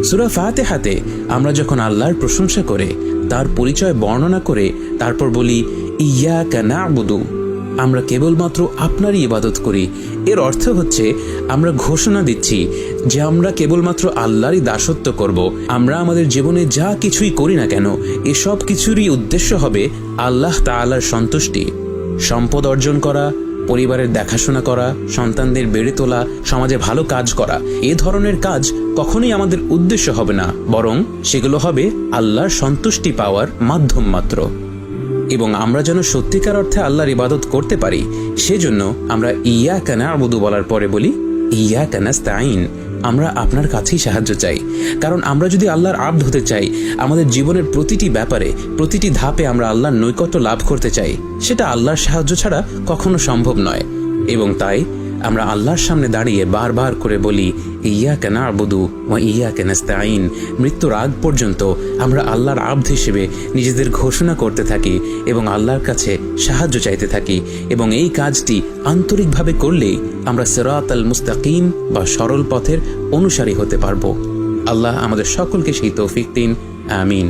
সূরা ফাতিহাতে আমরা যখন আল্লাহর প্রশংসা করে তার পরিচয় বর্ণনা করে তারপর বলি ইয়াকা না'বুদু, আমরা কেবলমাত্র আপনারই ইবাদত করি, এর অর্থ হচ্ছে আমরা ঘোষণা দিচ্ছি যে আমরা কেবলমাত্র আল্লাহরই দাসত্ব করব। আমরা আমাদের জীবনে যা কিছুই করি না কেন এসব কিছুরই উদ্দেশ্য হবে আল্লাহ তাআলার সন্তুষ্টি। সম্পদ অর্জন করা, পরিবারের দেখাশোনা করা, সন্তানদের বেড়ে তোলা, সমাজে ভালো কাজ করা, এ ধরনের কাজ কখনোই আমাদের উদ্দেশ্য হবে না, বরং সেগুলো হবে আল্লাহর সন্তুষ্টি পাওয়ার মাধ্যম মাত্র। এবং আমরা যেন সত্যিকার অর্থে আল্লাহর ইবাদত করতে পারি সেজন্য আমরা ইয়াকা না'বুদু বলার পরে বলি ইয়াকা নাস্তাঈন, আমরা আপনার কাছেই সাহায্য চাই। কারণ আমরা যদি আল্লাহর আবদ হতে চাই, আমাদের জীবনের প্রতিটি ব্যাপারে প্রতিটি ধাপে আমরা আল্লাহর নৈকট্য লাভ করতে চাই, সেটা আল্লাহর সাহায্য ছাড়া কখনো সম্ভব নয়। এবং তাই আমরা আল্লাহর সামনে দাঁড়িয়ে বারবার করে বলি ইয়াকা না'বুদু ওয়া ইয়াকা নাস্তাঈন। মৃত্যুর আগ পর্যন্ত আমরা আল্লাহর আবদ হিসেবে নিজেদের ঘোষণা করতে থাকি এবং আল্লাহর কাছে সাহায্য চাইতে থাকি। এবং এই কাজটি আন্তরিকভাবে করলেই আমরা সিরাতাল মুস্তাকিম বা সরল পথের অনুসারী হতে পারব। আল্লাহ আমাদের সকলকে সেই তৌফিক দিন, আমিন।